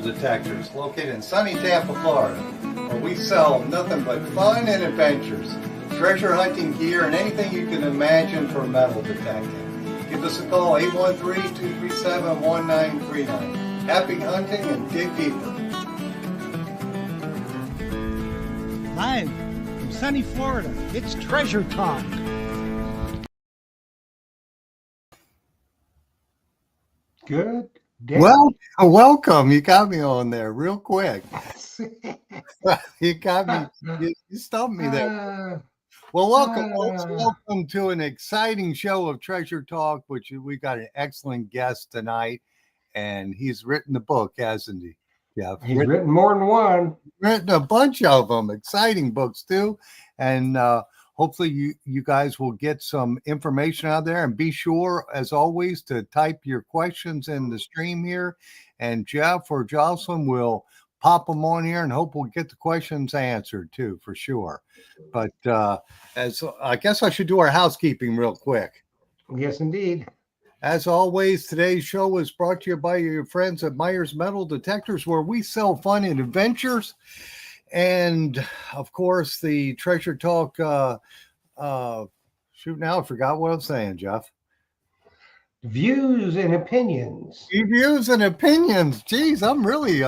Detectors, located in sunny Tampa, Florida, where we sell nothing but fun and adventures, treasure hunting gear, and anything you can imagine for metal detecting. Give us a call, 813-237-1939. Happy hunting and dig deeper. Live from sunny Florida, it's Treasure Talk. Good day. Well, welcome. You got me on there real quick. You got me. You stumped me there. Well, welcome, folks. Welcome to an exciting show of Treasure Talk, which we got an excellent guest tonight, and he's written a book, hasn't he? Yeah, he's written more than one. Written a bunch of them, exciting books too, and hopefully you guys will get some information out there. And be sure, as always, to type your questions in the stream here, and Jeff or Jocelyn will pop them on here, and hope we'll get the questions answered too, for sure. But as I guess I should do our housekeeping real quick. Yes, indeed. As always, today's show is brought to you by your friends at Myers Metal Detectors, where we sell fun and adventures. And, of course, the Treasure Talk, shoot, now I forgot what I was saying, Jeff. Views and opinions. Views and opinions. Geez, I'm really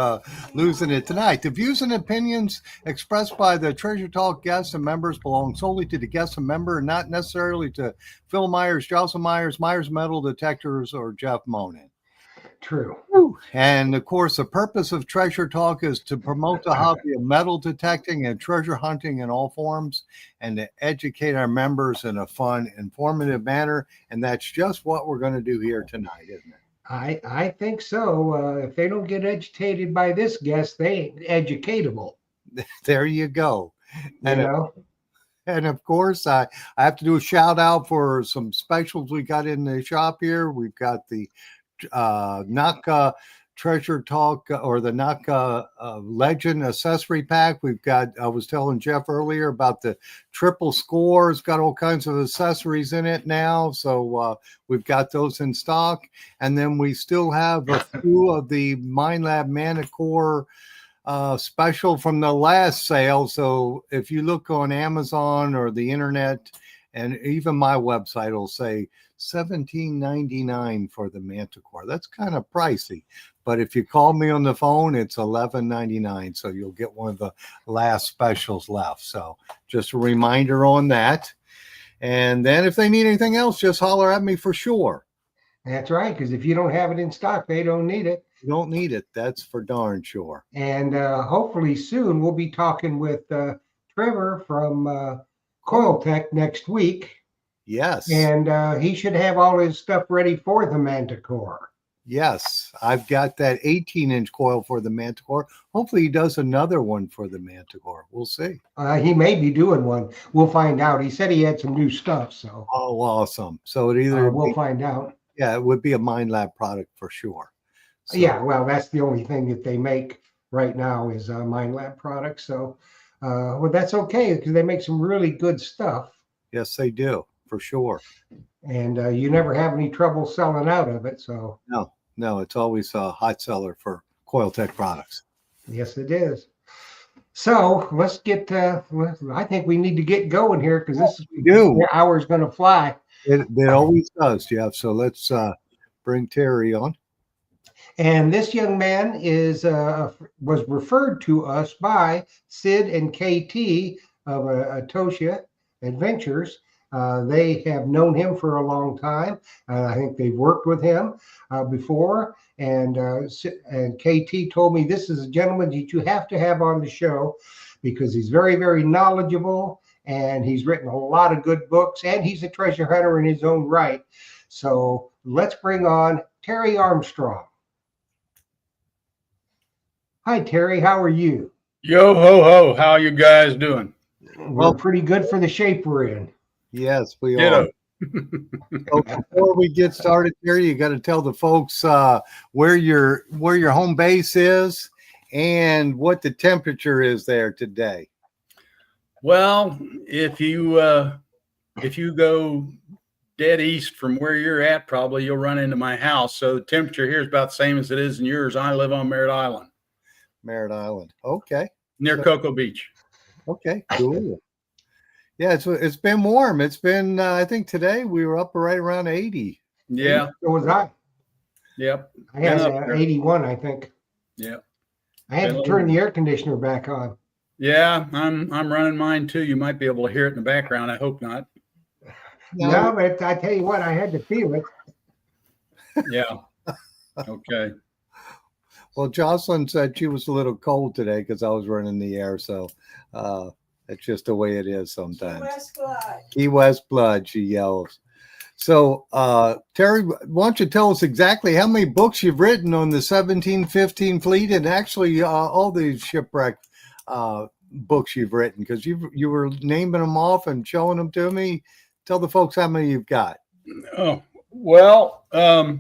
losing it tonight. The views and opinions expressed by the Treasure Talk guests and members belong solely to the guest and member, and not necessarily to Phil Myers, Jocelyn Myers, Myers Metal Detectors, or Jeff Monin. True. And of course, the purpose of Treasure Talk is to promote the hobby of metal detecting and treasure hunting in all forms, and to educate our members in a fun, informative manner. And that's just what we're going to do here tonight, isn't it? I think so. If they don't get educated by this guest, they ain't educatable. There you go. You know? And of course, I have to do a shout out for some specials we got in the shop here. We've got the Naka Treasure Talk, or the Naka Legend accessory pack. We've got, I was telling Jeff earlier about the triple score. It's got all kinds of accessories in it now. So we've got those in stock. And then we still have a few of the MindLab Manicore special from the last sale. So if you look on Amazon or the internet, and even my website will say $17.99 for the Manticore. That's kind of pricey, but if you call me on the phone, it's $11.99. So you'll get one of the last specials left. So just a reminder on that. And then if they need anything else, just holler at me for sure. That's right, because if you don't have it in stock, they don't need it. You don't need it. That's for darn sure. And hopefully soon we'll be talking with Trevor from Coil Tech next week. Yes. And he should have all his stuff ready for the Manticore. Yes. I've got that 18-inch coil for the Manticore. Hopefully he does another one for the Manticore. We'll see. He may be doing one. We'll find out. He said he had some new stuff. So. Oh, awesome. So it either we'll find out. Yeah, it would be a MindLab product for sure. So, yeah, well, that's the only thing that they make right now is MindLab products. So, well, that's okay, because they make some really good stuff. Yes, they do, for sure. And you never have any trouble selling out of it. So no, it's always a hot seller for Coil Tech products. Yes, it is. So let's get. I think we need to get going here, because this hour's going to fly. It always does, Jeff. So let's bring Terry on. And this young man was referred to us by Sid and KT of Atosia Adventures. They have known him for a long time. I think they've worked with him before. And KT told me this is a gentleman that you have to have on the show, because he's very, very knowledgeable, and he's written a lot of good books, and he's a treasure hunter in his own right. So let's bring on Terry Armstrong. Hi, Terry. How are you? Yo ho ho. How you guys doing? We're pretty good for the shape we're in. Yes, we are. So before we get started, Terry, you got to tell the folks where your home base is and what the temperature is there today. Well, if you go dead east from where you're at, probably you'll run into my house. So the temperature here is about the same as it is in yours. I live on Merritt Island. Merritt Island. Okay. near Cocoa Beach. Okay. Cool. Yeah, it's been warm. It's been I think today we were up right around 80. Yeah. So was I. Yep. I had Been up there. 81, I think. Yeah. I had to turn the air conditioner back on. Yeah, I'm running mine too. You might be able to hear it in the background. I hope not. No, but I tell you what, I had to feel it. Yeah. Okay. Well, Jocelyn said she was a little cold today because I was running the air. So it's just the way it is sometimes. Key West blood, she yells. So, Terry, why don't you tell us exactly how many books you've written on the 1715 fleet and actually all the shipwreck books you've written? Because you were naming them off and showing them to me. Tell the folks how many you've got. Oh, well, I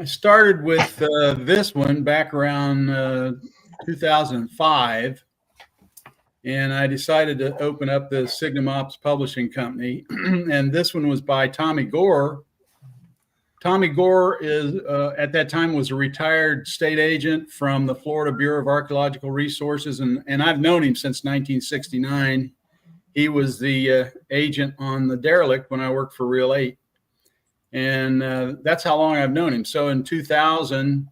started with this one back around 2005, and I decided to open up the Signum Ops Publishing Company. And this one was by Tommy Gore. Tommy Gore is at that time was a retired state agent from the Florida Bureau of Archaeological Resources, and I've known him since 1969. He was the agent on the derelict when I worked for Reel 8. And that's how long I've known him. So in 2000,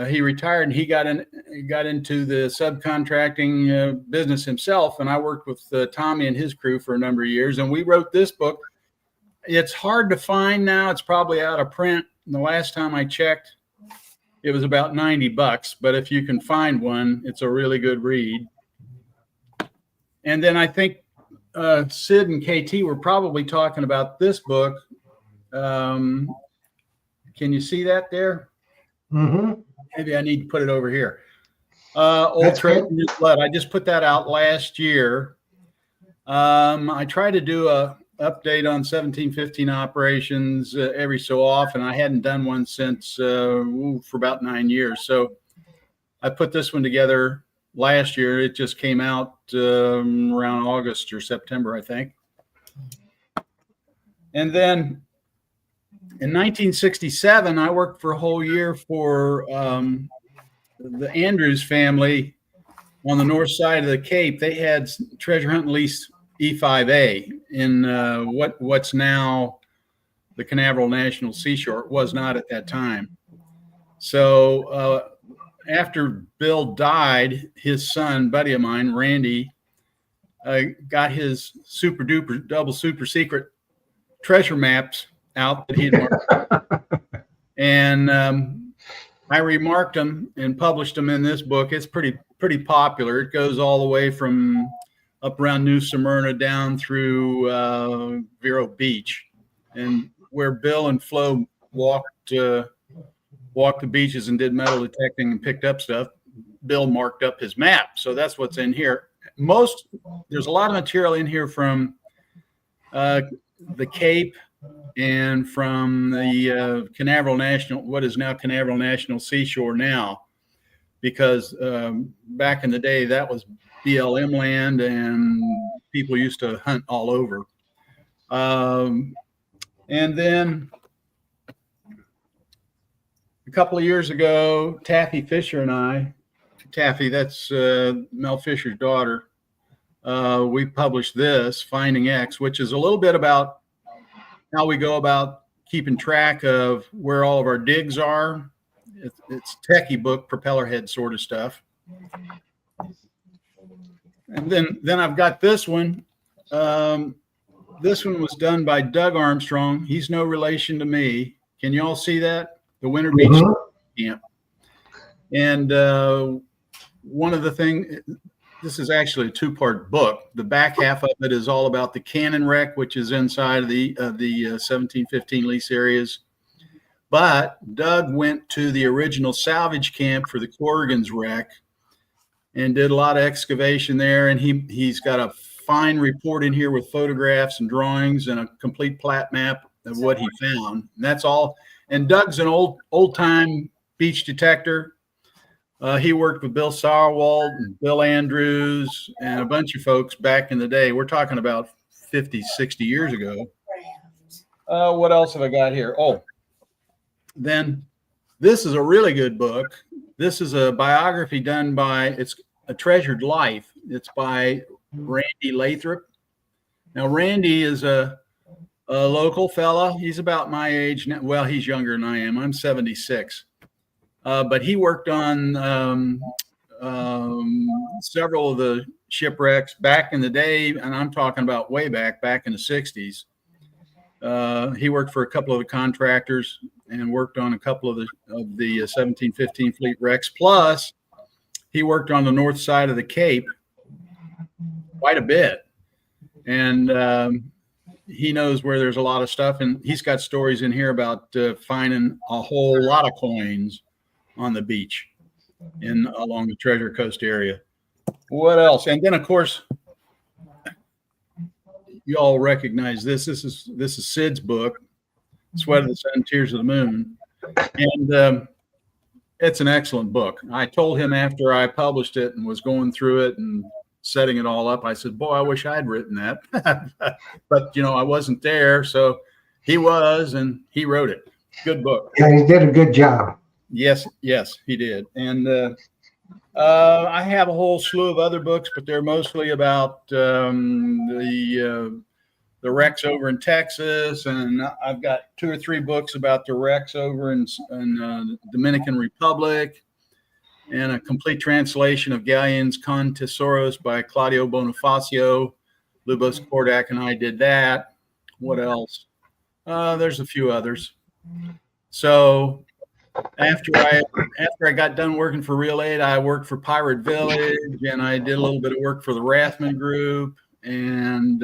he retired and he got into the subcontracting business himself. And I worked with Tommy and his crew for a number of years. And we wrote this book. It's hard to find now. It's probably out of print. And the last time I checked, it was about $90. But if you can find one, it's a really good read. And then I think Sid and KT were probably talking about this book. Can you see that there? Mm-hmm. Maybe I need to put it over here. Old Trade New Blood. I just put that out last year. I try to do a update on 1715 operations every so often. I hadn't done one since for about 9 years. So I put this one together last year. It just came out around August or September, I think. And then in 1967, I worked for a whole year for the Andrews family on the north side of the Cape. They had treasure hunt and lease E5A in what's now the Canaveral National Seashore. It was not at that time. So after Bill died, his son, buddy of mine, Randy, got his super duper double super secret treasure maps out that he'd marked. And I remarked them and published them in this book. It's pretty popular. It goes all the way from up around New Smyrna down through Vero Beach, and where Bill and Flo walked the beaches and did metal detecting and picked up stuff. Bill marked up his map, so that's what's in here. There's a lot of material in here from the Cape and from the Canaveral National, what is now Canaveral National Seashore now, because back in the day that was BLM land and people used to hunt all over. And then a couple of years ago, Taffy Fisher and I, Taffy, that's Mel Fisher's daughter, we published this, Finding X, which is a little bit about how we go about keeping track of where all of our digs are. It's techie book, propeller head sort of stuff. And then I've got this one. This one was done by Doug Armstrong. He's no relation to me. Can you all see that? The Winter Beach Camp. And one of the things, this is actually a two-part book. The back half of it is all about the cannon wreck, which is inside of the 1715 lease areas. But Doug went to the original salvage camp for the Corrigan's wreck and did a lot of excavation there. And he's got a fine report in here with photographs and drawings and a complete plat map of what he found. And that's all. And Doug's an old-time beach detector. He worked with Bill Sauerwald and Bill Andrews and a bunch of folks back in the day. We're talking about 50, 60 years ago. What else have I got here? Oh, then this is a really good book. This is a biography done by, it's A Treasured Life. It's by Randy Lathrop. Now, Randy is a local fella. He's about my age now. Well, he's younger than I am. I'm 76. But he worked on several of the shipwrecks back in the day, and I'm talking about way back in the 60s. He worked for a couple of the contractors and worked on a couple of the 1715 fleet wrecks. Plus, he worked on the north side of the Cape quite a bit. And he knows where there's a lot of stuff. And he's got stories in here about finding a whole lot of coins on the beach along the Treasure Coast area. What else? And then, of course, you all recognize this. This is Sid's book, Sweat of the Sun, Tears of the Moon. And it's an excellent book. I told him after I published it and was going through it and setting it all up, I said, boy, I wish I'd written that. But, I wasn't there. So he was, and he wrote it. Good book. And he did a good job. Yes, he did. And I have a whole slew of other books, but they're mostly about the wrecks over in Texas, and I've got 2 or 3 books about the wrecks over in the Dominican Republic, and a complete translation of Galleons con Tesoros by Claudio Bonifacio. Lubos Kordak and I did that. What else? There's a few others. So after I got done working for Real Aid, I worked for Pirate Village, and I did a little bit of work for the Rathman Group, and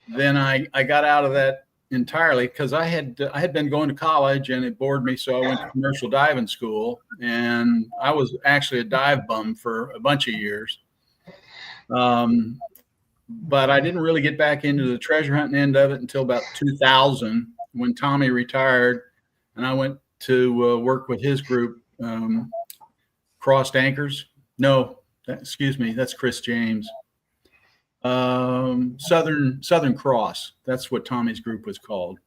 then I got out of that entirely because I had been going to college and it bored me, so I went to commercial diving school, and I was actually a dive bum for a bunch of years. But I didn't really get back into the treasure hunting end of it until about 2000 when Tommy retired. And I went to work with his group, Crossed Anchors. No, excuse me, that's Chris James. Southern Cross. That's what Tommy's group was called.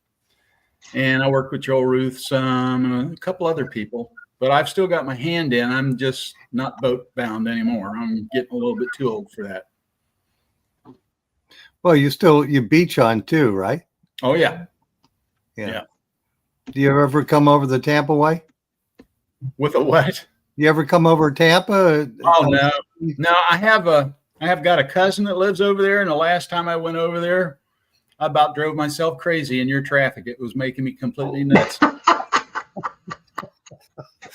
And I worked with Joel Ruth some and a couple other people. But I've still got my hand in. I'm just not boat bound anymore. I'm getting a little bit too old for that. Well, you beach on too, right? Oh, yeah. Yeah. Do you ever come over the Tampa way? With a what? You ever come over Tampa? Oh, no. I have got a cousin that lives over there, and the last time I went over there, I about drove myself crazy in your traffic. It was making me completely nuts.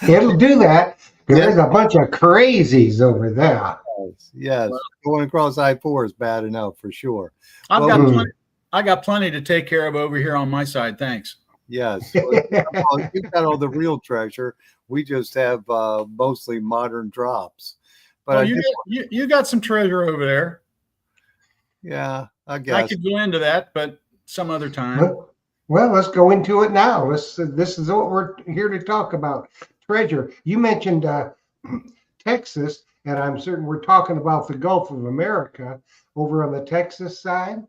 It'll do that. There's a bunch of crazies over there. Yes. Going across I-4 is bad enough for sure. I got plenty to take care of over here on my side. Thanks. Yes. Well, you've got all the real treasure. We just have mostly modern drops. But you got some treasure over there. Yeah, I guess. I could go into that, but some other time. Well, let's go into it now. This is what we're here to talk about. Treasure. You mentioned Texas, and I'm certain we're talking about the Gulf of America over on the Texas side.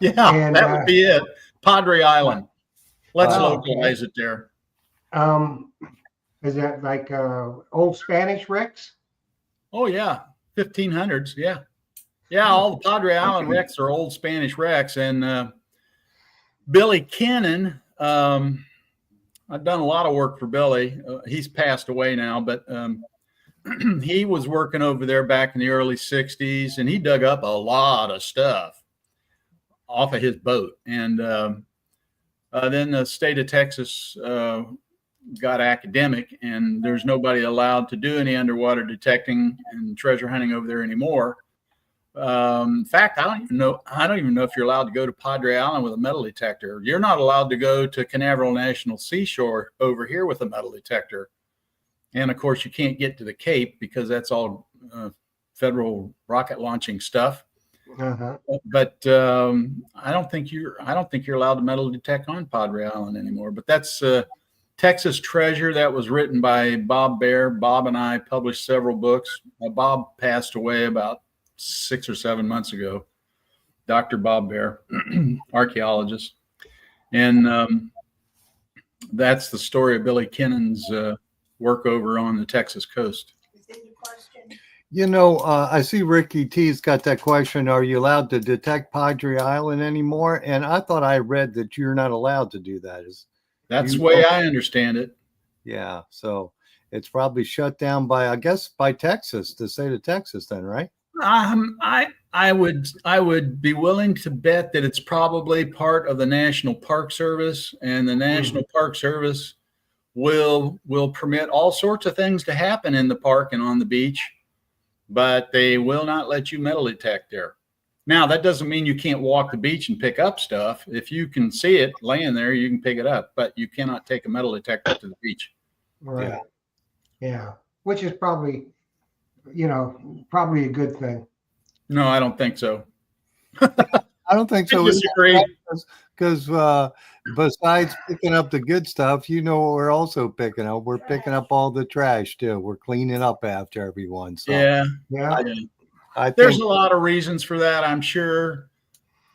Yeah, and, that would be it. Padre Island. Let's localize it there. Is that like old Spanish wrecks? Oh, yeah. 1500s. Yeah. Yeah, all the Padre Island wrecks are old Spanish wrecks. And Billy Cannon, I've done a lot of work for Billy. He's passed away now, but he was working over there back in the early 60s, and he dug up a lot of stuff off of his boat. And then the state of Texas got academic, and there's nobody allowed to do any underwater detecting and treasure hunting over there anymore. In fact, I don't even know if you're allowed to go to Padre Island with a metal detector. You're not allowed to go to Canaveral National Seashore over here with a metal detector. And of course, you can't get to the Cape because that's all federal rocket launching stuff. Uh-huh. But I don't think you're allowed to metal detect on Padre Island anymore. But that's Texas Treasure. That was written by Bob Bear. Bob and I published several books. Bob passed away about 6 or 7 months ago. Dr. Bob Bear, archaeologist. And that's the story of Billy Kinnon's work over on the Texas coast. I see Ricky T's got that question. Are you allowed to detect Padre Island anymore? And I thought I read that you're not allowed to do that. That's the way I understand it. Yeah. So it's probably shut down by Texas, the state of Texas then, right? I would be willing to bet that it's probably part of the National Park Service, and the National Park Service will permit all sorts of things to happen in the park and on the beach, but they will not let you metal detect there. Now, that doesn't mean you can't walk the beach and pick up stuff. If you can see it laying there, you can pick it up, but you cannot take a metal detector to the beach. Right. Yeah. Which is probably a good thing. No, I don't think so. I don't think so. I disagree. Because besides picking up the good stuff, what we're also picking up? We're picking up all the trash too. We're cleaning up after everyone. So Yeah. I think there's a lot of reasons for that, I'm sure.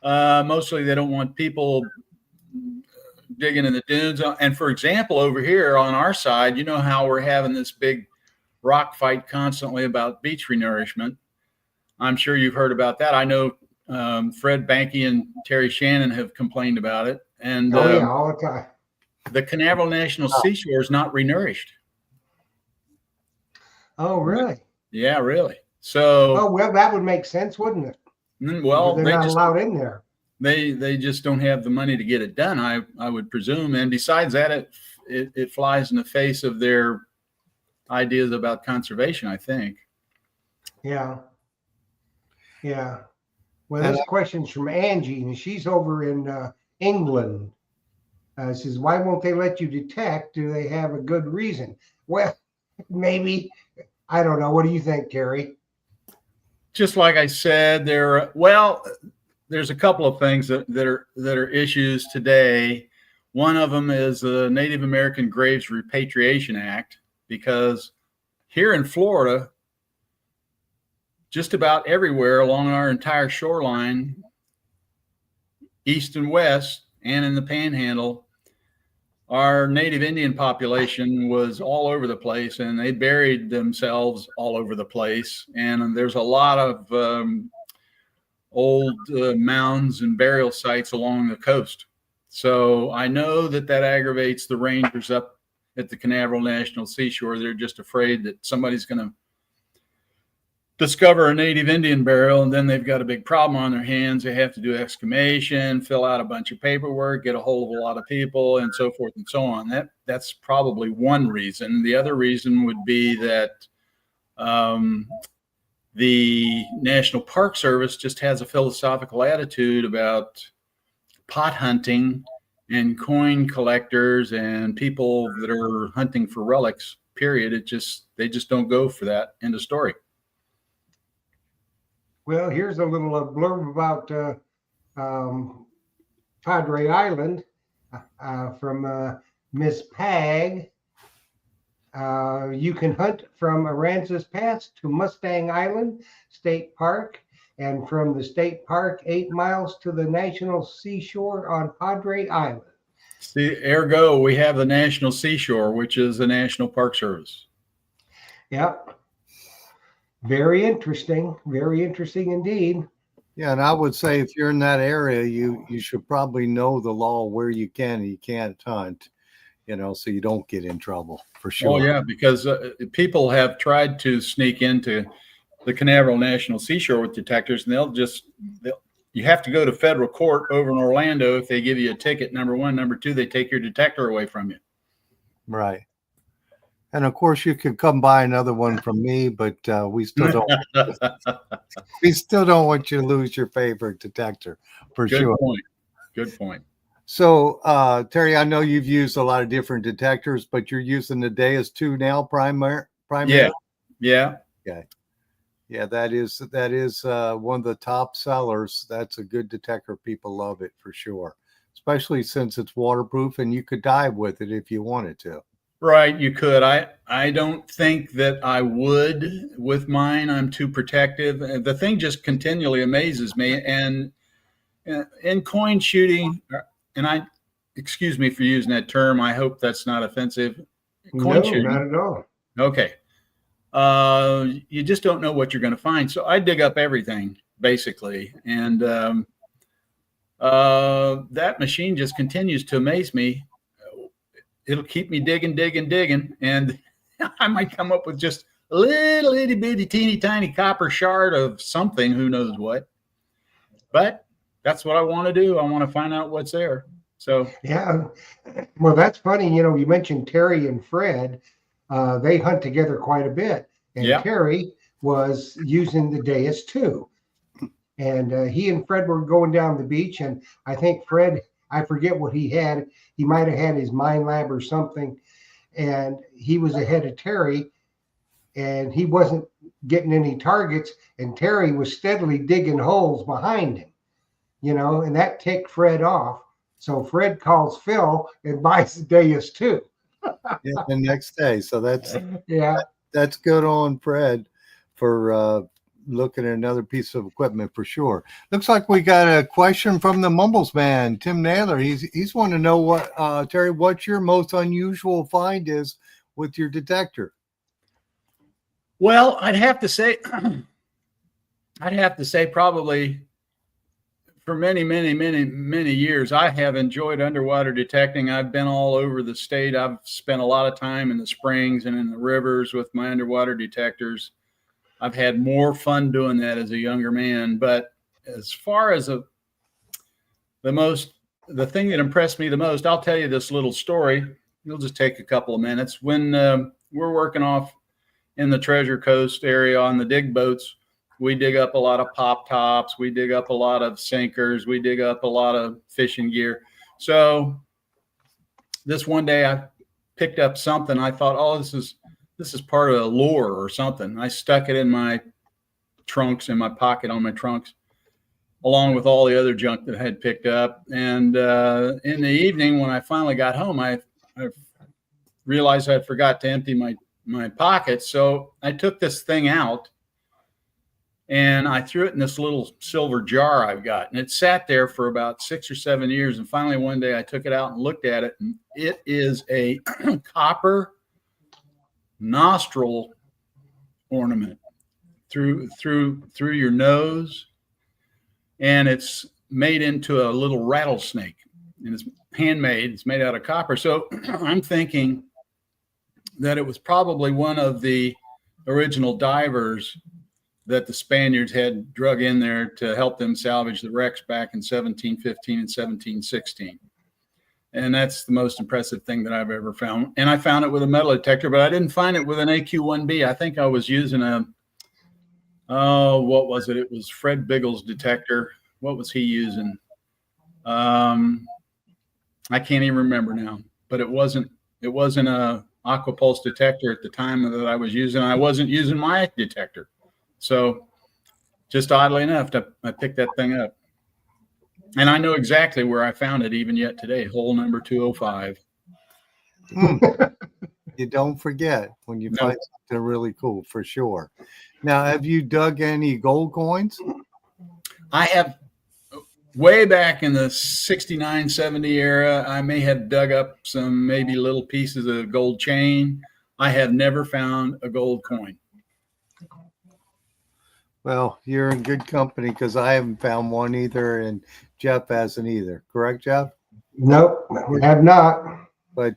Mostly they don't want people digging in the dunes. And for example, over here on our side, you know how we're having this big rock fight constantly about beach renourishment. I'm sure you've heard about that. I know Fred Banky and Terry Shannon have complained about it. And all the time. The Canaveral National Seashore is not renourished. Oh, really? Yeah, really. So, well, that would make sense, wouldn't it? Well, they're not allowed in there. They just don't have the money to get it done, I would presume. And besides that, it flies in the face of their ideas about conservation, I think. Yeah. Yeah. Well, this question's from Angie, and she's over in England. Says, why won't they let you detect? Do they have a good reason? Well, maybe. I don't know. What do you think, Terry? Just like I said, there's a couple of things that are issues today. One of them is the Native American Graves Repatriation Act, because here in Florida, just about everywhere along our entire shoreline, east and west, and in the Panhandle, our Native Indian population was all over the place, and they buried themselves all over the place. And there's a lot of old mounds and burial sites along the coast. So I know that aggravates the rangers up at the Canaveral National Seashore. They're just afraid that somebody's going to discover a Native Indian burial, and then they've got a big problem on their hands. They have to do excavation, fill out a bunch of paperwork, get a hold of a lot of people, and so forth and so on. That's probably one reason. The other reason would be that the National Park Service just has a philosophical attitude about pot hunting and coin collectors and people that are hunting for relics, period. They just don't go for that. End of story. Well, here's a little blurb about Padre Island from Miss Pag. You can hunt from Aransas Pass to Mustang Island State Park, and from the state park 8 miles to the National Seashore on Padre Island. See, ergo, we have the National Seashore, which is the National Park Service. Yep. Very interesting indeed. Yeah, and I would say if you're in that area, you should probably know the law where you can and you can't hunt, so you don't get in trouble, for sure. Oh, yeah, because people have tried to sneak into the Canaveral National Seashore with detectors, and you have to go to federal court over in Orlando if they give you a ticket, number one. Number two, they take your detector away from you. Right. And of course, you could come buy another one from me, but we still don't. We still don't want you to lose your favorite detector, for sure. Good point. So, Terry, I know you've used a lot of different detectors, but you're using the Deus 2 now, primarily. Yeah. Okay. Yeah, that is one of the top sellers. That's a good detector. People love it for sure, especially since it's waterproof and you could dive with it if you wanted to. Right, you could. I don't think that I would with mine. I'm too protective. The thing just continually amazes me. And in coin shooting, and excuse me for using that term. I hope that's not offensive. No, not at all. Okay. You just don't know what you're going to find. So I dig up everything basically. And that machine just continues to amaze me. It'll keep me digging. And I might come up with just a little itty bitty teeny tiny copper shard of something, who knows what. But that's what I want to do. I want to find out what's there. So yeah, well, that's funny. You know, you mentioned Terry and Fred. They hunt together quite a bit, and yeah. Terry was using the Deus too. And he and Fred were going down the beach, and I think Fred, I forget what he had. He might have had his Mind Lab or something, and he was ahead of Terry, and he wasn't getting any targets, and Terry was steadily digging holes behind him, you know, and that ticked Fred off. So Fred calls Phil and buys the Deus too. Yeah, the next day. So Yeah. that's good on Fred for looking at another piece of equipment for sure. Looks like we got a question from the Mumbles man, Tim Naylor. He's wanting to know what Terry, what your most unusual find is with your detector. Well, I'd have to say probably for many years, I have enjoyed underwater detecting. I've been all over the state. I've spent a lot of time in the springs and in the rivers with my underwater detectors. I've had more fun doing that as a younger man. But as far as the thing that impressed me the most, I'll tell you this little story. It'll just take a couple of minutes. When we're working off in the Treasure Coast area on the dig boats, we dig up a lot of pop tops. We dig up a lot of sinkers. We dig up a lot of fishing gear. So this one day I picked up something. I thought, oh, this is part of a lure or something. I stuck it in my trunks, in my pocket on my trunks, along with all the other junk that I had picked up. And in the evening, when I finally got home, I realized I forgot to empty my pockets. So I took this thing out and I threw it in this little silver jar I've got. And it sat there for about 6 or 7 years. And finally, one day I took it out and looked at it. And it is a copper nostril ornament through your nose. And it's made into a little rattlesnake. And it's handmade. It's made out of copper. So I'm thinking that it was probably one of the original divers that the Spaniards had drug in there to help them salvage the wrecks back in 1715 and 1716. And that's the most impressive thing that I've ever found. And I found it with a metal detector, but I didn't find it with an AQ-1B. I think I was using what was it? It was Fred Biggles' detector. What was he using? I can't even remember now, but it wasn't a Aquapulse detector at the time that I was using. I wasn't using my detector. So just oddly enough, I picked that thing up. And I know exactly where I found it even yet today, hole number 205. You don't forget when you find something really cool, for sure. Now, have you dug any gold coins? I have. Way back in the 69, 70 era, I may have dug up some maybe little pieces of gold chain. I have never found a gold coin. Well, you're in good company because I haven't found one either, and Jeff hasn't either. Correct, Jeff? Nope, we have not. But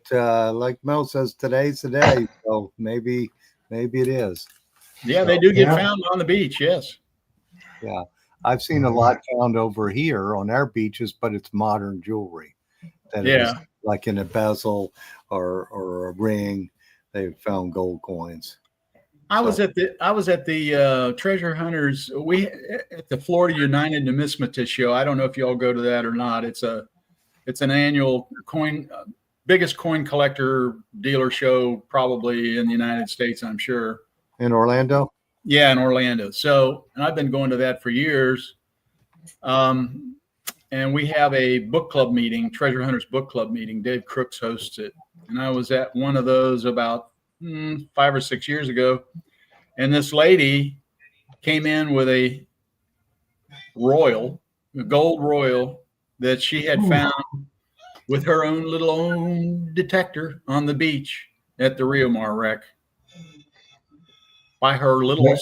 like Mel says, today's the day, so maybe it is. Yeah, they do get found on the beach, yes. Yeah. I've seen a lot found over here on our beaches, but it's modern jewelry. That is like in a bezel or a ring. They've found gold coins. I was at the Treasure Hunters. At the Florida United Numismatist Show. I don't know if you all go to that or not. It's an annual biggest coin collector dealer show probably in the United States, I'm sure. In Orlando? Yeah, in Orlando. So, and I've been going to that for years. And we have a book club meeting, Treasure Hunters book club meeting. Dave Crooks hosts it. And I was at one of those about 5 or 6 years ago. And this lady came in with a gold royal that she had found with her own detector on the beach at the Rio Mar wreck by her little.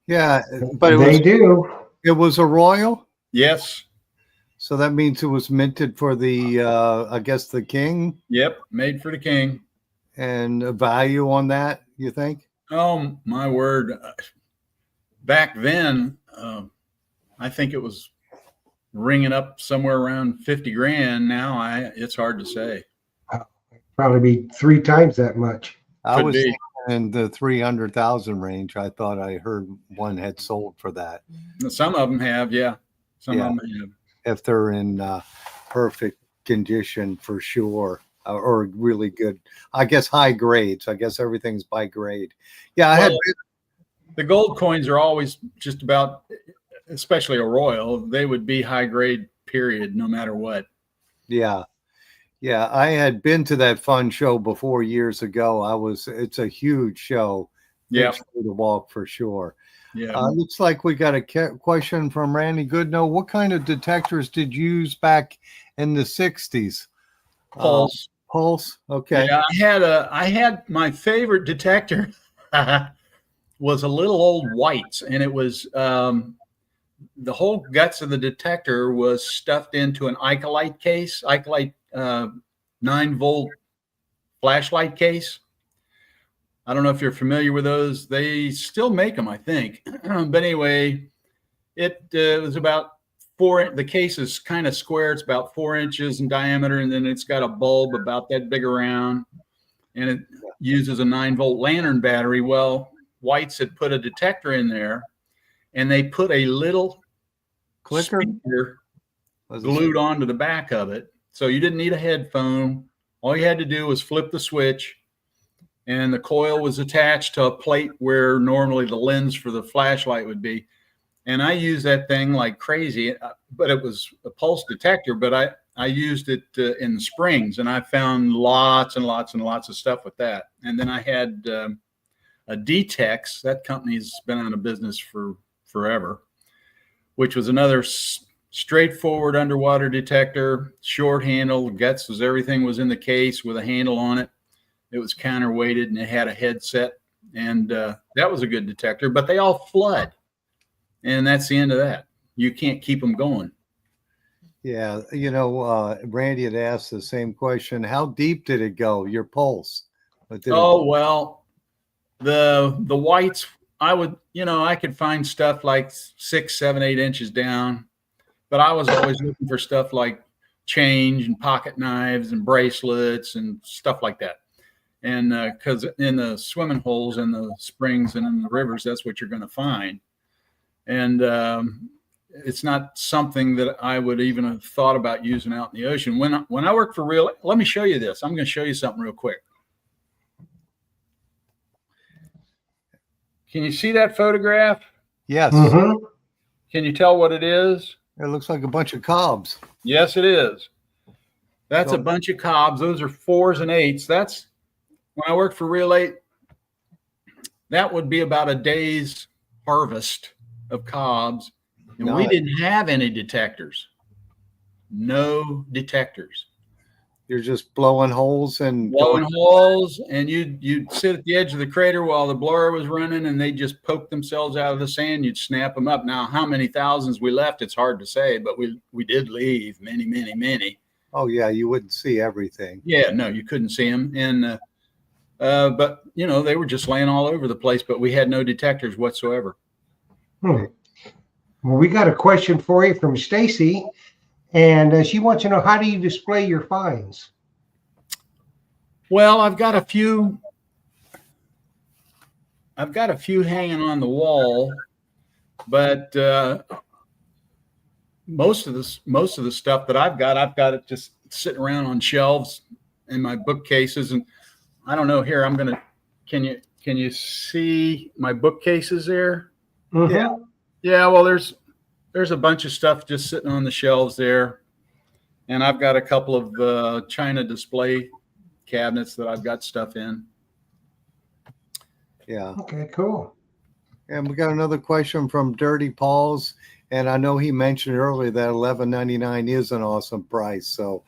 Yeah, but They do. it was a royal. Yes. So that means it was minted for the, I guess, the king. Yep. Made for the king. And a value on that, you think? Oh, my word. Back then, I think it was ringing up somewhere around 50 grand. Now it's hard to say. Probably be 3 times that much. I Could was be. in the 300,000 range. I thought I heard one had sold for that. Some of them have, yeah. Some Yeah. of them have. If they're in perfect condition, for sure, or really good. I guess high grades. I guess everything's by grade. Yeah, I had. The gold coins are always just about, especially a royal, they would be high grade, period, no matter what. Yeah. Yeah, I had been to that fun show before years ago. It's a huge show. Yeah. Big show to walk for sure. Yeah. Looks like we got a question from Randy Goodnow. What kind of detectors did you use back in the 60s? Pulse. Pulse. Okay. Yeah, I had my favorite detector was a little old White's, and it was the whole guts of the detector was stuffed into an Icolite case, 9-volt flashlight case. I don't know if you're familiar with those. They still make them, I think. But anyway, it was about 4. The case is kind of square. It's about 4 inches in diameter, and then it's got a bulb about that big around, and it uses a 9-volt lantern battery. Well, White's had put a detector in there, and they put a little Clicker glued onto the back of it. So you didn't need a headphone. All you had to do was flip the switch, and the coil was attached to a plate where normally the lens for the flashlight would be. And I used that thing like crazy, but it was a pulse detector, but I used it in the springs, and I found lots and lots and lots of stuff with that. And then I had a D-Tex. That company's been out of business for forever, which was another straightforward underwater detector, short handle, guts was everything was in the case with a handle on it. It was counterweighted, and it had a headset, and that was a good detector, but they all flood, and that's the end of that. You can't keep them going. Yeah, Randy had asked the same question. How deep did it go, your pulse? Well, the Whites, I could find stuff like 6, 7, 8 inches down, but I was always looking for stuff like change and pocket knives and bracelets and stuff like that. And because in the swimming holes and the springs and in the rivers, that's what you're going to find. And it's not something that I would even have thought about using out in the ocean. When I work for real, let me show you this. I'm going to show you something real quick. Can you see that photograph? Yes. Mm-hmm. Can you tell what it is? It looks like a bunch of cobs. Yes, it is. That's a bunch of cobs. Those are 4s and 8s. That's when I worked for Real 8. That would be about a day's harvest of cobs. And we didn't have any detectors. No detectors. You're just blowing holes and you'd sit at the edge of the crater while the blower was running, and they'd just poke themselves out of the sand. You'd snap them up. Now, how many thousands we left, it's hard to say, but we did leave many, many, many. Oh, yeah, you wouldn't see everything. Yeah, no, you couldn't see them. And but, they were just laying all over the place, but we had no detectors whatsoever. Well, we got a question for you from Stacy. And she wants to know, how do you display your finds? Well, I've got a few hanging on the wall, but most of the stuff that I've got it just sitting around on shelves in my bookcases. And I don't know here. Can you see my bookcases there? Mm-hmm. Yeah. Well, there's a bunch of stuff just sitting on the shelves there. And I've got a couple of China display cabinets that I've got stuff in. Yeah. Okay, cool. And we got another question from Dirty Paws. And I know he mentioned earlier that $11.99 is an awesome price. So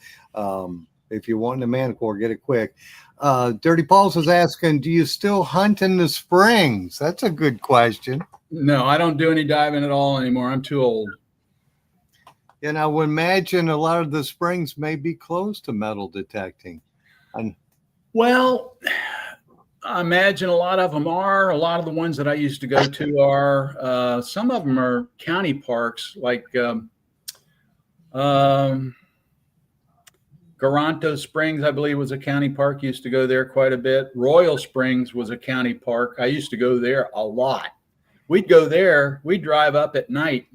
if you want the Manicore, get it quick. Dirty Paul's is asking, do you still hunt in the springs? That's a good question. No, I don't do any diving at all anymore. I'm too old. And I would imagine a lot of the springs may be closed to metal detecting. Well, I imagine a lot of them are. A lot of the ones that I used to go to are. Some of them are county parks, like Garanto Springs, I believe, was a county park. Used to go there quite a bit. Royal Springs was a county park. I used to go there a lot. We'd go there. We'd drive up at night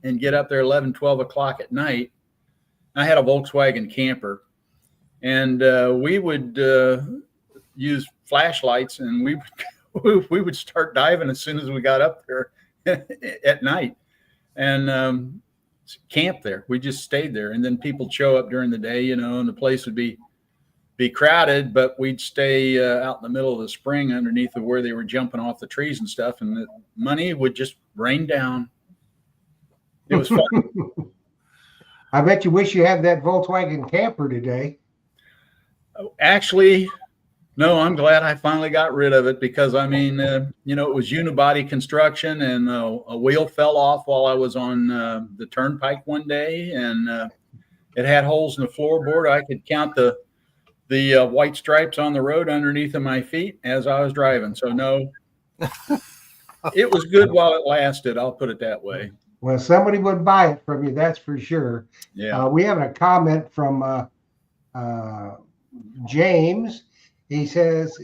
and get up there 11, 12 o'clock at night. I had a Volkswagen camper, and we would use flashlights, and we would start diving as soon as we got up there at night, and camp there. We just stayed there, and then people show up during the day, and the place would be crowded, but we'd stay out in the middle of the spring underneath of where they were jumping off the trees and stuff, and the money would just rain down. It was fun. I bet you wish you had that Volkswagen camper today. Actually, no, I'm glad I finally got rid of it, because it was unibody construction, and a wheel fell off while I was on the turnpike one day, and it had holes in the floorboard. I could count the white stripes on the road underneath of my feet as I was driving. So no, it was good while it lasted. I'll put it that way. Well, somebody would buy it from you, that's for sure. Yeah. We have a comment from James. He says,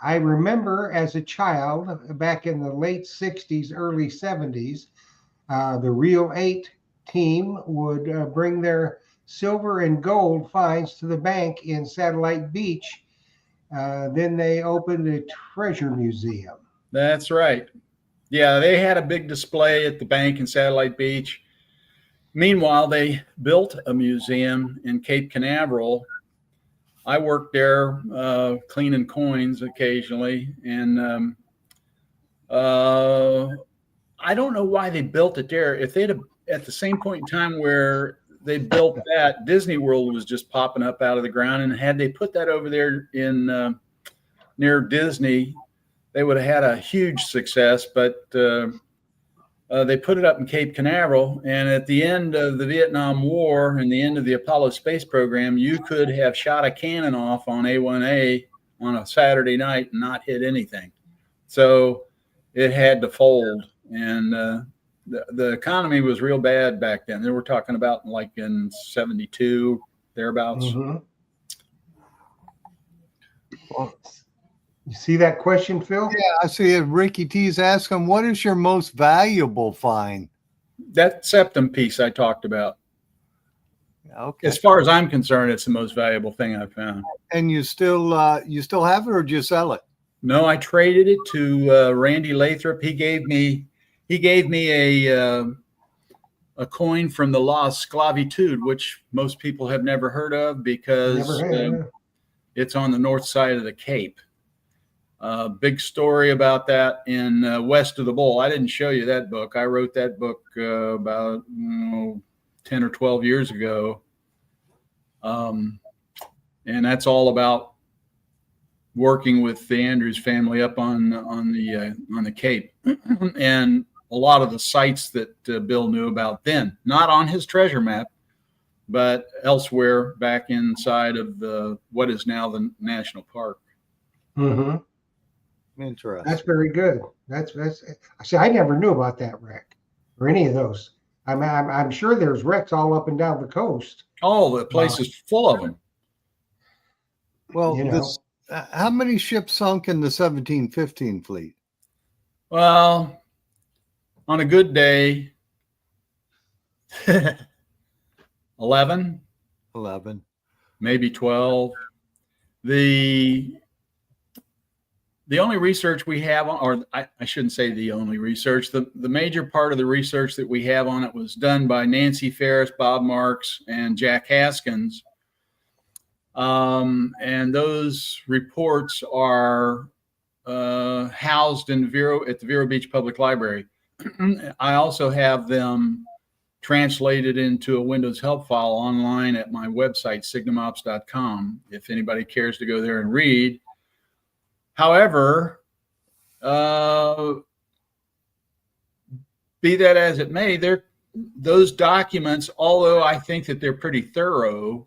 I remember as a child back in the late 60s, early 70s, the Real 8 team would bring their silver and gold finds to the bank in Satellite Beach. Then they opened a treasure museum. That's right. Yeah, they had a big display at the bank in Satellite Beach. Meanwhile, they built a museum in Cape Canaveral. I worked there cleaning coins occasionally, and I don't know why they built it there. If they'd have, at the same point in time where they built that, Disney World was just popping up out of the ground, and had they put that over there in near Disney, they would have had a huge success. But they put it up in Cape Canaveral, and at the end of the Vietnam War and the end of the Apollo space program, you could have shot a cannon off on A1A on a Saturday night and not hit anything. So it had to fold, and the economy was real bad back then. They were talking about like in 72, thereabouts. Mm-hmm. Well, you see that question, Phil? Yeah, I see it. Ricky T's asking, what is your most valuable find? That septum piece I talked about. Okay. As far as I'm concerned, it's the most valuable thing I've found. And you still have it, or did you sell it? No, I traded it to Randy Lathrop. He gave me a coin from the La Sclavitude, which most people have never heard of, because it's on the north side of the Cape. Big story about that in West of the Bull. I didn't show you that book. I wrote that book about 10 or 12 years ago. And that's all about working with the Andrews family up on the Cape, and a lot of the sites that Bill knew about then, not on his treasure map, but elsewhere back inside of what is now the national park. Mm-hmm. Interesting. That's very good. That's see, I never knew about that wreck or any of those. I'm sure there's wrecks all up and down the coast. Oh, the place is full of them. Well, how many ships sunk in the 1715 fleet? Well, on a good day, 11, maybe 12. The only research we have on, or I shouldn't say the only research, the major part of the research that we have on it was done by Nancy Ferris, Bob Marks, and Jack Haskins. And those reports are housed in at the Vero Beach Public Library. I also have them translated into a Windows help file online at my website, signumops.com, if anybody cares to go there and read. However, be that as it may, those documents, although I think that they're pretty thorough,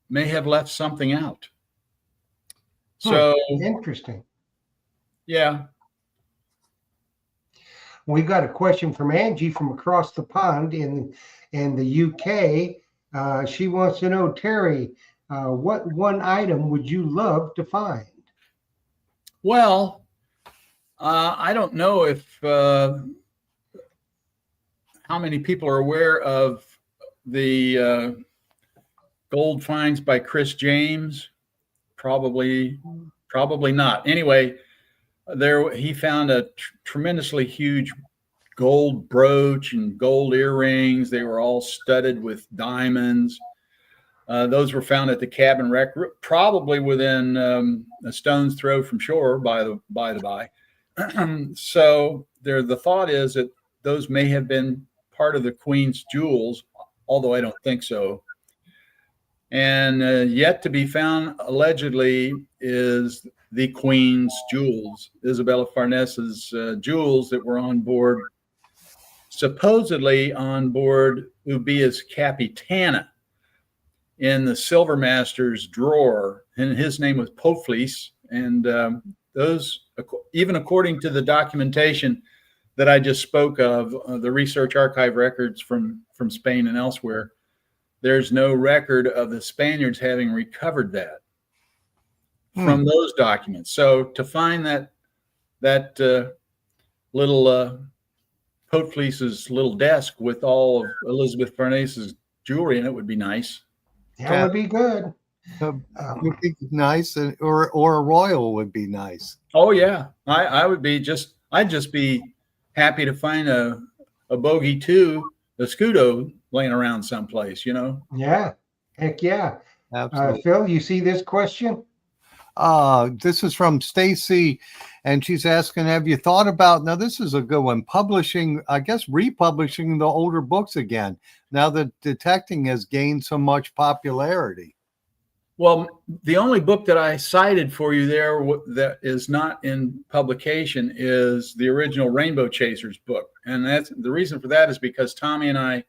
may have left something out. So interesting. Yeah. We got a question from Angie from across the pond in the UK. She wants to know, Terry, what one item would you love to find? Well, I don't know if how many people are aware of the gold finds by Chris James. Probably not. Anyway, he found a tremendously huge gold brooch and gold earrings. They were all studded with diamonds. Those were found at the cabin wreck, probably within a stone's throw from shore, by the by. So the thought is that those may have been part of the Queen's jewels, although I don't think so. And yet to be found, allegedly, is the Queen's jewels, Isabella Farnes's jewels that were on board, supposedly on board Ubia's Capitana, in the Silver Master's drawer, and his name was Poflis. And those, even according to the documentation that I just spoke of, the research archive records from Spain and elsewhere, there's no record of the Spaniards having recovered that from those documents. So to find that little Poflis's little desk with all of Elizabeth Farnes's jewelry in it would be nice. That would be good. Would be nice, or a royal would be nice. Oh yeah, I'd just be happy to find a bogey 2, a Scudo laying around someplace, Yeah, heck yeah. Absolutely. Phil, you see this question? This is from Stacy, and she's asking, have you thought about, now this is a good one, republishing the older books again, now that detecting has gained so much popularity? Well, the only book that I cited for you there that is not in publication is the original Rainbow Chasers book. And that's the reason for that is because Tommy and I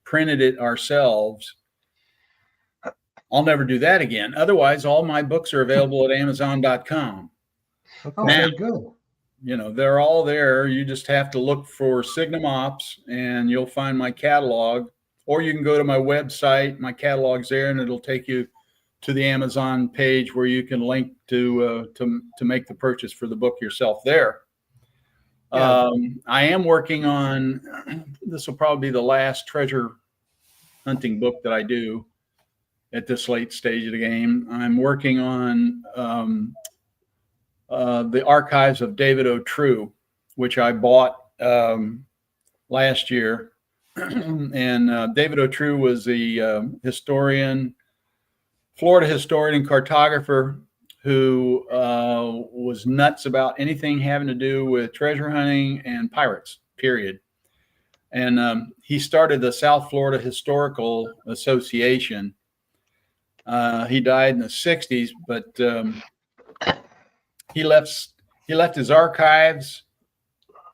printed it ourselves. I'll never do that again. Otherwise, all my books are available at Amazon.com. Okay, now, good. They're all there. You just have to look for Signum Ops and you'll find my catalog, or you can go to my website. My catalog's there and it'll take you to the Amazon page where you can link to make the purchase for the book yourself there. Yeah. I am working on, this will probably be the last treasure hunting book that I do at this late stage of the game. I'm working on the archives of David O'True, which I bought last year. And David O'True was the Florida historian and cartographer who was nuts about anything having to do with treasure hunting and pirates, period. And he started the South Florida Historical Association. He died in the 60s, but he left his archives,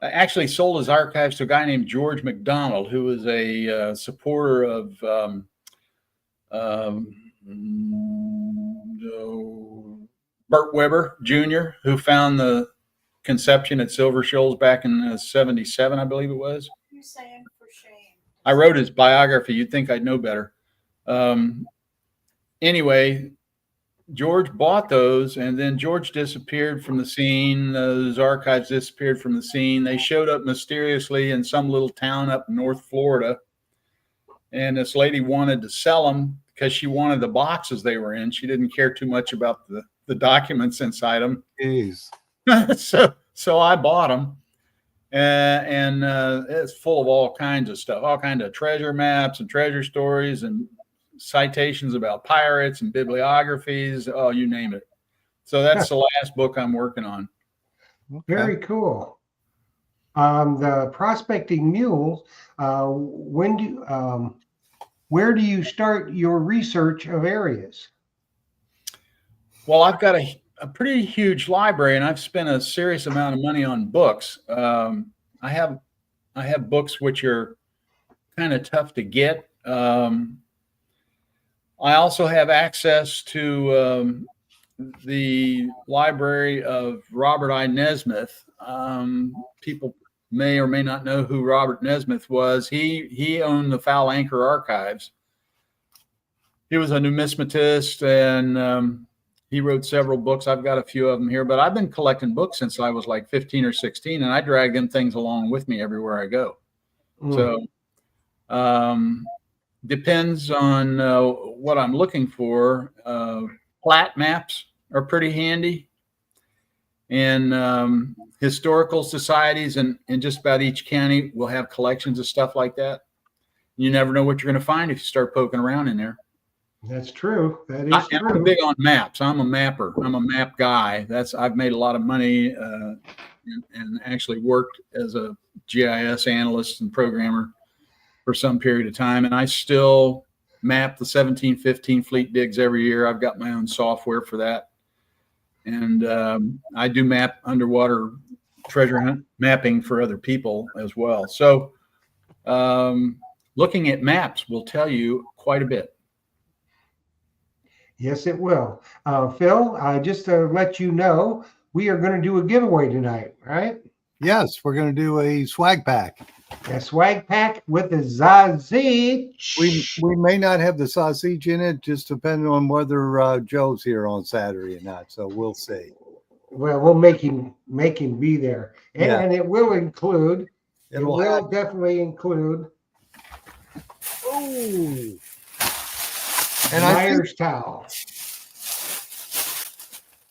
actually sold his archives to a guy named George McDonald, who was a supporter of Burt Weber Jr., who found the Conception at Silver Shoals back in 77, I believe it was. You're saying for shame. I wrote his biography. You'd think I'd know better. Anyway, George bought those, and then George disappeared from the scene. Those archives disappeared from the scene. They showed up mysteriously in some little town up in North Florida, and this lady wanted to sell them because she wanted the boxes they were in. She didn't care too much about the documents inside them. Jeez. So I bought them, and it's full of all kinds of stuff, all kinds of treasure maps and treasure stories and citations about pirates and bibliographies. Oh, you name it. So that's the last book I'm working on. Very cool. The prospecting mules. Where do you start your research of areas? Well, I've got a pretty huge library, and I've spent a serious amount of money on books. I have books which are kind of tough to get. I also have access to the library of Robert I. Nesmith. People may or may not know who Robert Nesmith was. He owned the Foul Anchor Archives. He was a numismatist, and he wrote several books. I've got a few of them here, but I've been collecting books since I was like 15 or 16, and I drag them things along with me everywhere I go. So depends on what I'm looking for. Plat maps are pretty handy, and historical societies in just about each county will have collections of stuff like that. You never know what you're going to find if you start poking around in there. That's true. That is true. I'm big on maps. I'm a mapper. I'm a map guy. I've made a lot of money and actually worked as a GIS analyst and programmer for some period of time. And I still map the 1715 fleet digs every year. I've got my own software for that. And I do map underwater treasure hunt mapping for other people as well. So looking at maps will tell you quite a bit. Yes, it will. Phil, just to let you know, we are going to do a giveaway tonight, right? Yes, we're going to do a swag pack. A swag pack with the sausage. We may not have the sausage in it, just depending on whether Joe's here on Saturday or not. So we'll see. Well, we'll make him be there, and it will include. It'll definitely include. Oh. And Myers towel.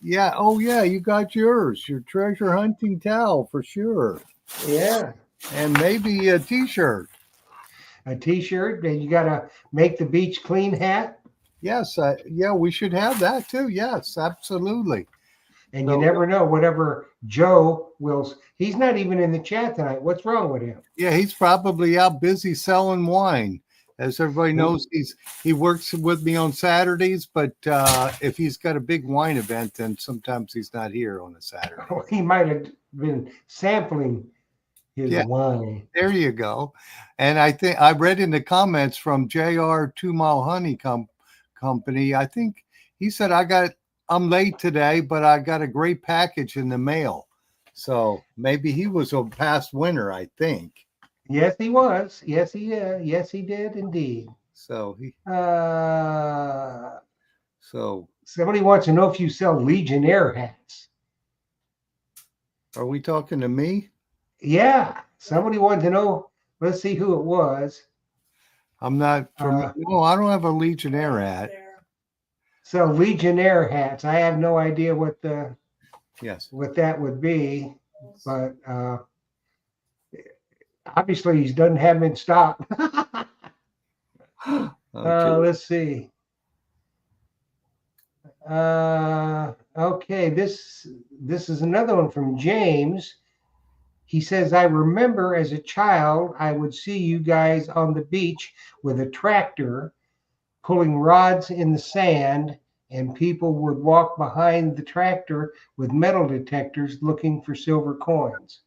Yeah. Oh, yeah. You got yours. Your treasure hunting towel for sure. Yeah. And maybe a T-shirt. A T-shirt. And you got to make the beach clean hat. Yes. Yeah, we should have that too. Yes, absolutely. And you never know. Whatever Joe will. He's not even in the chat tonight. What's wrong with him? Yeah, he's probably out busy selling wine. As everybody knows, he works with me on Saturdays, but if he's got a big wine event, then sometimes he's not here on a Saturday. Oh, he might have been sampling his wine. There you go. And I think I read in the comments from JR 2 Mile Honey Company. I think he said, I'm late today, but I got a great package in the mail. So maybe he was a past winner, I think. Yes, he was. Yes, he did. Yes, he did indeed. So somebody wants to know if you sell Legionnaire hats. Are we talking to me? Yeah, somebody wanted to know. Let's see who it was. I'm not. No, I don't have a Legionnaire hat. So Legionnaire hats. I have no idea what that would be, but. Obviously, he doesn't have them in stock. Let's see. Okay, this is another one from James. He says, I remember as a child, I would see you guys on the beach with a tractor pulling rods in the sand, and people would walk behind the tractor with metal detectors looking for silver coins.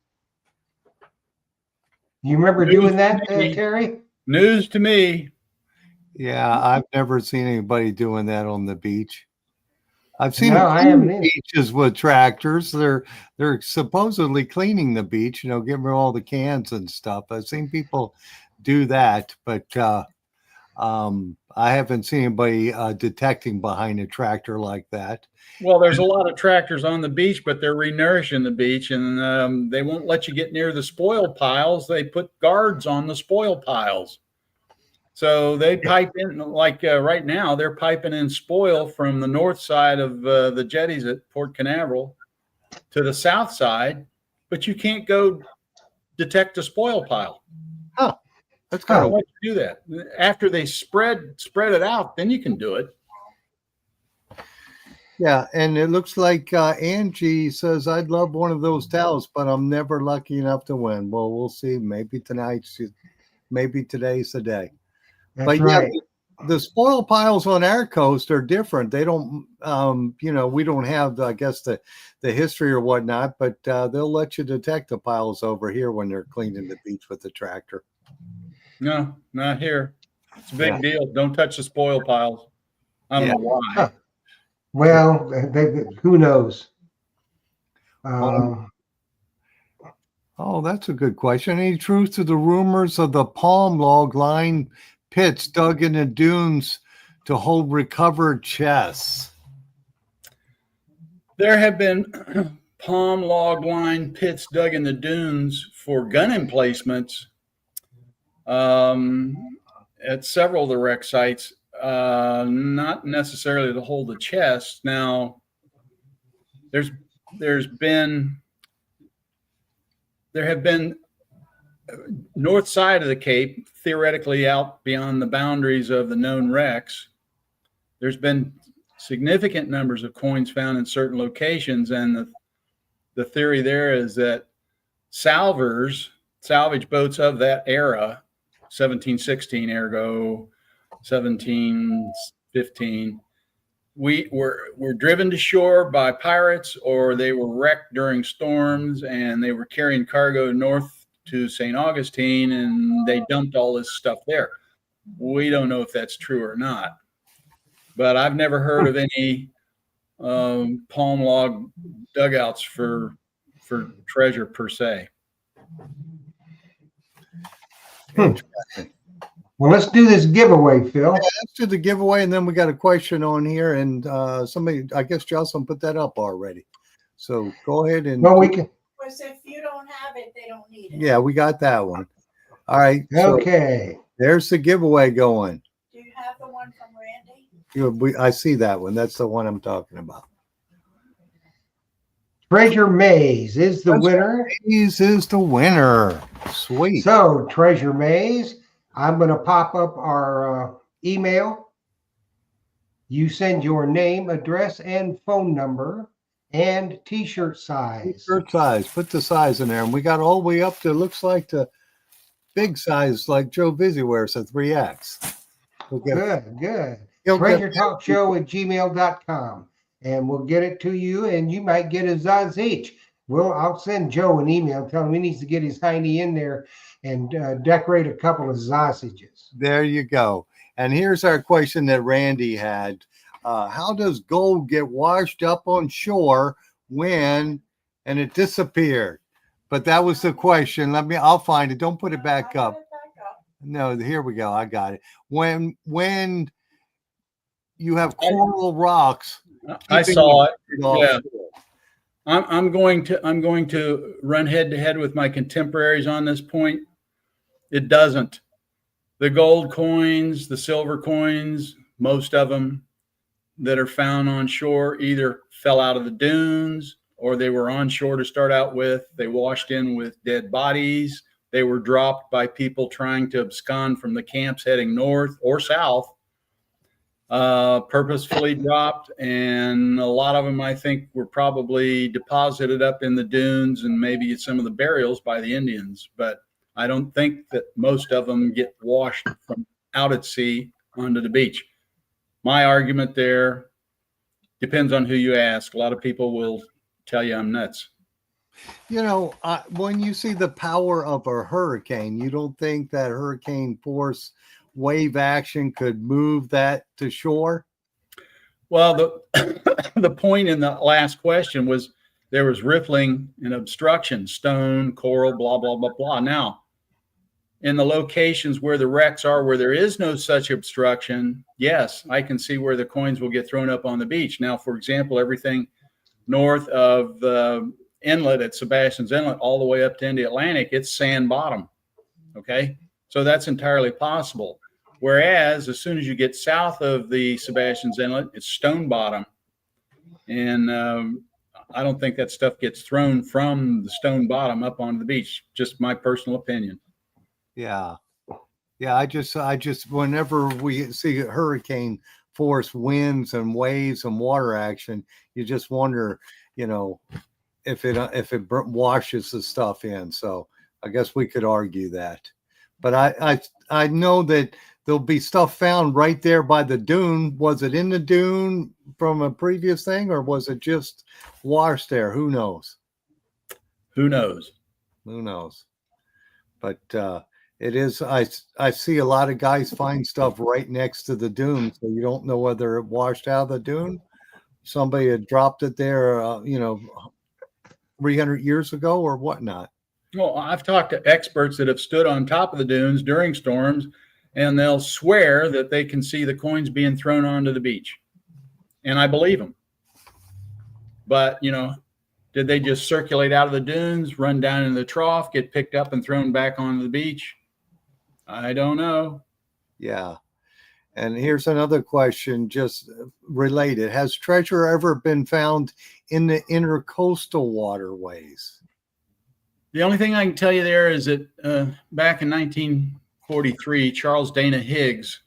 You remember doing that, Terry? News to me. Yeah, I've never seen anybody doing that on the beach. I've seen beaches with tractors. They're supposedly cleaning the beach, getting rid of all the cans and stuff. I've seen people do that, but I haven't seen anybody detecting behind a tractor like that. Well, there's a lot of tractors on the beach, but they're renourishing the beach, and they won't let you get near the spoil piles. They put guards on the spoil piles. So they pipe in, like right now, they're piping in spoil from the north side of the jetties at Port Canaveral to the south side, but you can't go detect a spoil pile. Huh. That's kind of let you do that. After they spread it out, then you can do it. Yeah, and it looks like Angie says I'd love one of those towels, but I'm never lucky enough to win. Well, we'll see. Maybe today's the day. That's But yeah, right. the spoil piles on our coast are different. They don't, we don't have, I guess, the history or whatnot, but they'll let you detect the piles over here when they're cleaning the beach with the tractor. No, not here. It's a big Yeah. deal. Don't touch the spoil piles. I don't Yeah. know why. Huh. Well, who knows? Um, Oh, that's a good question. Any truth to the rumors of the palm log line pits dug in the dunes to hold recovered chests? There have been palm log line pits dug in the dunes for gun emplacements at several of the wreck sites, not necessarily to hold the chest. Now, there have been north side of the Cape, theoretically out beyond the boundaries of the known wrecks. There's been significant numbers of coins found in certain locations, and the theory there is that salvage boats of that era, 1716, ergo 1715, were driven to shore by pirates, or they were wrecked during storms, and they were carrying cargo north to St. Augustine, and they dumped all this stuff there. We don't know if that's true or not, but I've never heard of any palm log dugouts for treasure per se. Interesting. Well, let's do this giveaway, Phil. Yeah, let's do the giveaway, and then we got a question on here, and somebody, I guess Jocelyn put that up already. So go ahead and. Well, we can. Because if you don't have it, they don't need it. Yeah, we got that one. All right. Okay. So there's the giveaway going. Do you have the one from Randy? I see that one. That's the one I'm talking about. Treasure Maze is the winner. Maze is the winner. Sweet. So, Treasure Maze, I'm going to pop up our email. You send your name, address, and phone number, and T-shirt size. T-shirt size. Put the size in there, and we got all the way up to looks like the big size, like Joe Vizzy wears, a 3X. Good. TreasureTalkShow@gmail.com, and we'll get it to you, and you might get a Zaz each. I'll send Joe an email, tell him he needs to get his hiney in there and decorate a couple of sausages. There you go. And here's our question that Randy had. How does gold get washed up on shore and it disappeared? But that was the question. I'll find it. Don't put it back up. No, here we go. I got it. When you have coral rocks. I saw it. Yeah. I'm going to run head to head with my contemporaries on this point. It doesn't. The gold coins, the silver coins, most of them that are found on shore either fell out of the dunes or they were on shore to start out with. They washed in with dead bodies. They were dropped by people trying to abscond from the camps heading north or south, purposefully dropped. And a lot of them, I think, were probably deposited up in the dunes and maybe at some of the burials by the Indians. But I don't think that most of them get washed from out at sea onto the beach. My argument there depends on who you ask. A lot of people will tell you I'm nuts. When you see the power of a hurricane, you don't think that hurricane force wave action could move that to shore? Well, the point in the last question was there was riffling and obstruction, stone, coral, blah, blah, blah, blah. Now, in the locations where the wrecks are, where there is no such obstruction, yes, I can see where the coins will get thrown up on the beach. Now, for example, everything north of the inlet at Sebastian's Inlet all the way up to the Atlantic, it's sand bottom. Okay, so that's entirely possible. Whereas as soon as you get south of the Sebastian's Inlet, it's stone bottom. And I don't think that stuff gets thrown from the stone bottom up onto the beach. Just my personal opinion. Yeah. I just whenever we see a hurricane force winds and waves and water action, you just wonder, if it washes the stuff in. So I guess we could argue that. But I know that there'll be stuff found right there by the dune. Was it in the dune from a previous thing, or was it just washed there? Who knows? Who knows? Who knows? But it is. I see a lot of guys find stuff right next to the dune, so you don't know whether it washed out of the dune. Somebody had dropped it there, 300 years ago or whatnot. Well, I've talked to experts that have stood on top of the dunes during storms, and they'll swear that they can see the coins being thrown onto the beach. And I believe them. But, did they just circulate out of the dunes, run down into the trough, get picked up and thrown back onto the beach? I don't know. Yeah. And here's another question just related. Has treasure ever been found in the intercoastal waterways? The only thing I can tell you there is that back in 1943, Charles Dana Higgs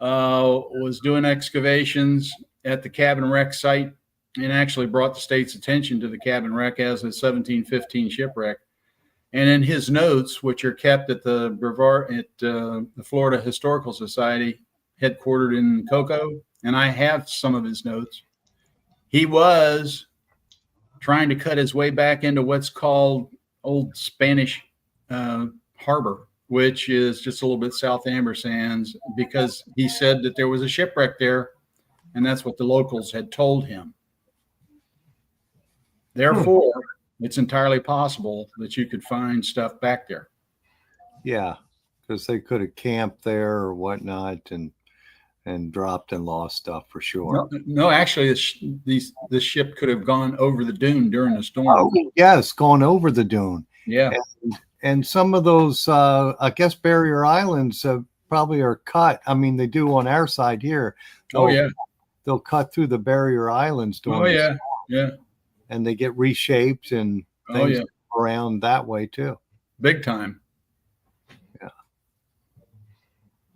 was doing excavations at the cabin wreck site and actually brought the state's attention to the cabin wreck as a 1715 shipwreck. And in his notes, which are kept at the Florida Historical Society, headquartered in Cocoa, and I have some of his notes, he was trying to cut his way back into what's called Old Spanish Harbor, which is just a little bit south of Amber Sands, because he said that there was a shipwreck there, and that's what the locals had told him. Therefore, it's entirely possible that you could find stuff back there. Yeah, because they could have camped there or whatnot and dropped and lost stuff for sure. No, actually, this ship could have gone over the dune during the storm. Oh, yes, going over the dune. Yeah. And some of those, I guess, barrier islands probably are cut. I mean, they do on our side here. They'll cut through the barrier islands. Yeah. And they get reshaped and things around that way too. Big time. Yeah.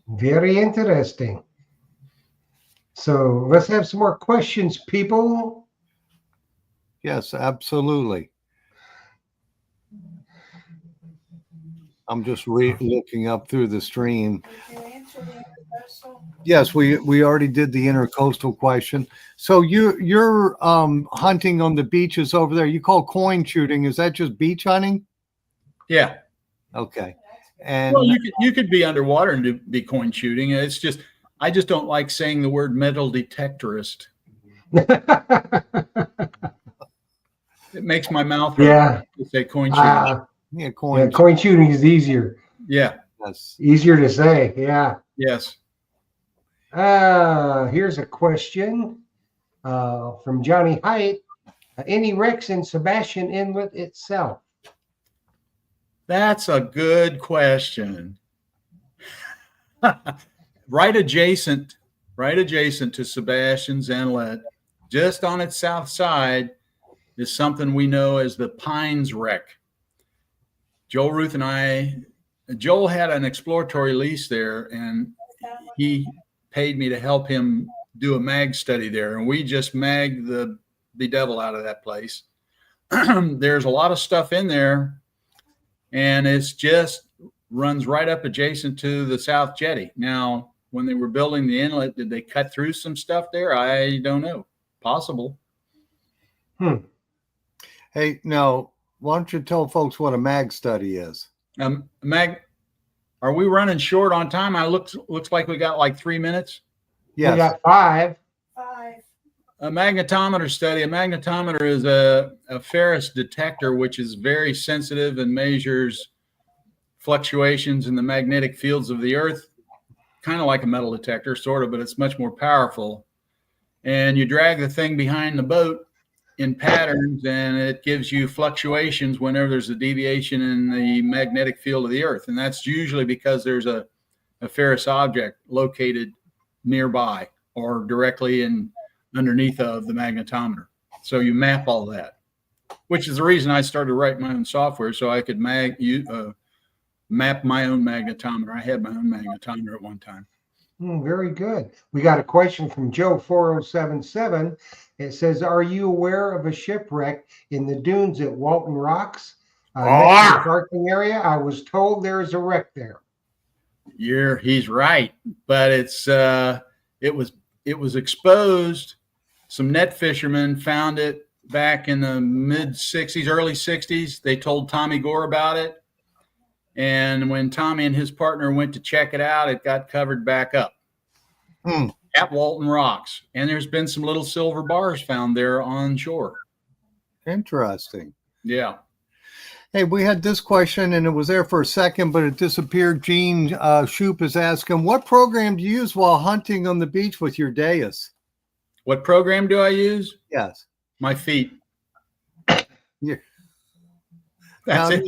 Very interesting. So let's have some more questions, people. Yes, absolutely. I'm just looking up through the stream. Did you answer the intercoastal? Yes, we already did the intercoastal question. So you're hunting on the beaches over there. You call coin shooting. Is that just beach hunting? Yeah. Okay. And well, you could be underwater and be coin shooting. It's just I just don't like saying the word metal detectorist. It makes my mouth hurt to say coin shooting. Coin shooting is easier. Yeah. Yes. Easier to say. Yeah. Yes. Here's a question from Johnny Height. Any wrecks in Sebastian Inlet itself? That's a good question. Right adjacent to Sebastian's Inlet, just on its south side, is something we know as the Pines Wreck. Joel Ruth and Joel had an exploratory lease there, and he paid me to help him do a mag study there. And we just magged the devil out of that place. There's a lot of stuff in there, and it's just runs right up adjacent to the South Jetty. Now, when they were building the inlet, did they cut through some stuff there? I don't know. Possible. Hey, no. Why don't you tell folks what a mag study is? Mag, are we running short on time? Looks like we got like 3 minutes. Yes. We got 5. A magnetometer study. A magnetometer is a ferrous detector, which is very sensitive and measures fluctuations in the magnetic fields of the Earth, kind of like a metal detector, sort of, but it's much more powerful. And you drag the thing behind the boat in patterns, and it gives you fluctuations whenever there's a deviation in the magnetic field of the Earth. And that's usually because there's a ferrous object located nearby or directly underneath of the magnetometer. So you map all that, which is the reason I started writing my own software, so I could map my own magnetometer. I had my own magnetometer at one time. Very good. We got a question from Joe 4077. It says, "Are you aware of a shipwreck in the dunes at Walton Rocks, next to the parking area? I was told there is a wreck there." He's right, but it was exposed. Some net fishermen found it back in the mid '60s, early '60s. They told Tommy Gore about it, and when Tommy and his partner went to check it out, it got covered back up at Walton Rocks, and there's been some little silver bars found there on shore. Interesting. Yeah. Hey, we had this question, and it was there for a second, but it disappeared. Gene Shoup is asking, what program do you use while hunting on the beach with your dais? What program do I use? Yes. My feet. Yeah. That's it.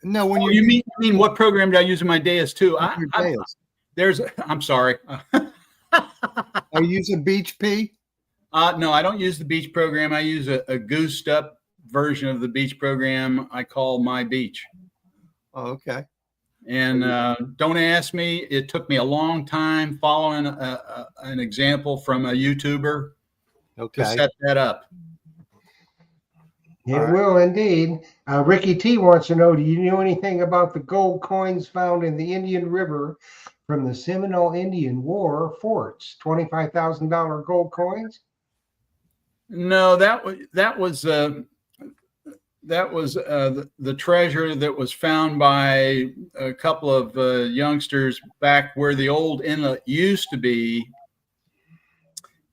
No, when you mean what program do I use in my dais too? I'm sorry. Are you using Beach P? No, I don't use the beach program. I use a goosed up version of the beach program I call My Beach. Oh, okay. And don't ask me. It took me a long time following an example from a YouTuber to set that up. It will indeed. Ricky T wants to know, do you know anything about the gold coins found in the Indian River from the Seminole Indian War forts? $25,000 gold coins? No, that was the treasure that was found by a couple of youngsters back where the old inlet used to be,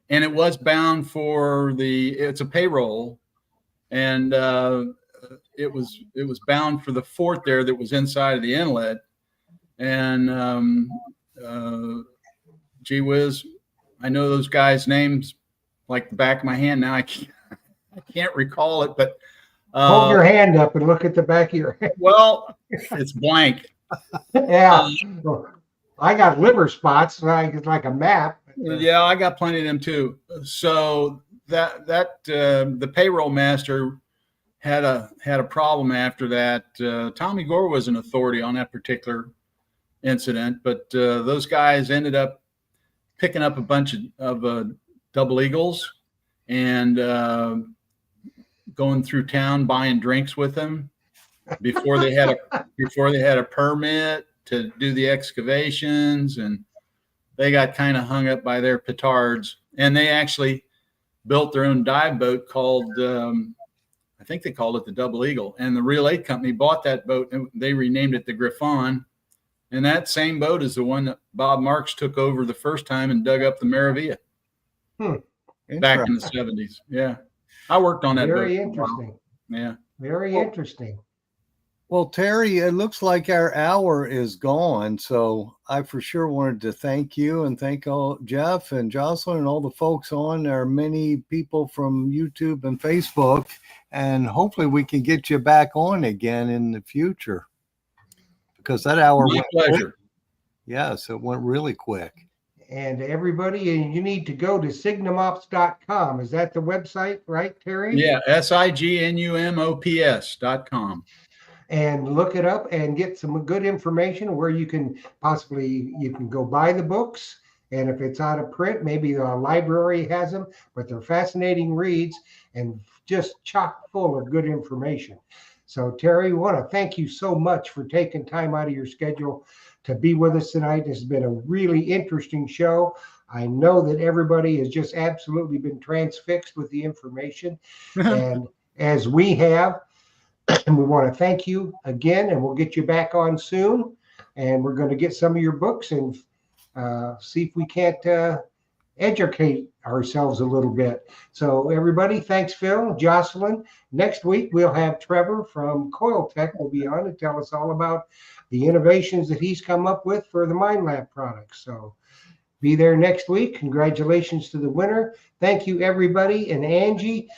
and it was bound for it's a payroll, and it was bound for the fort there that was inside of the inlet, and gee whiz, I know those guys' names like the back of my hand now. I can't recall it, but hold your hand up and look at the back of your head. Well, it's blank. Yeah. I got liver spots, like a map. Yeah, I got plenty of them too. So the payroll master had a problem after that. Tommy Gore was an authority on that particular incident, but those guys ended up picking up a bunch of double eagles and going through town buying drinks with them before they had a permit to do the excavations, and they got kind of hung up by their petards, and they actually built their own dive boat called I think they called it the Double Eagle, and the Real 8 company bought that boat and they renamed it the Griffon, and that same boat is the one that Bob Marks took over the first time and dug up the Maravilla back in the 70s. Yeah. I worked on that. Very interesting. Yeah. Very interesting. Well, Terry, it looks like our hour is gone. So I for sure wanted to thank you and thank all Jeff and Jocelyn and all the folks on. There are many people from YouTube and Facebook, and hopefully we can get you back on again in the future, because that hour went pleasure. Quick. Yes, it went really quick. And everybody, you need to go to signumops.com. Is that the website, right, Terry? Yeah, signumops.com. And look it up and get some good information where you can go buy the books. And if it's out of print, maybe the library has them, but they're fascinating reads and just chock full of good information. So Terry, we want to thank you so much for taking time out of your schedule to be with us tonight. This has been a really interesting show. I know that everybody has just absolutely been transfixed with the information, and as we have, and we want to thank you again, and we'll get you back on soon, and we're going to get some of your books and see if we can't educate ourselves a little bit. So everybody, thanks, Phil, Jocelyn. Next week, we'll have Trevor from Coil Tech will be on to tell us all about the innovations that he's come up with for the Mind Lab products. So be there next week. Congratulations to the winner. Thank you, everybody. And Angie,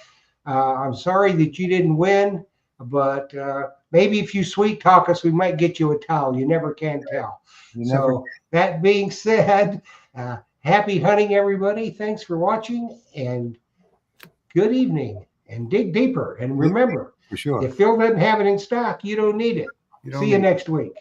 I'm sorry that you didn't win, but maybe if you sweet talk us, we might get you a towel. You never can tell. That being said, happy hunting, everybody. Thanks for watching, and good evening, and dig deeper. And remember, for sure, if Phil doesn't have it in stock, you don't need it. See you next week.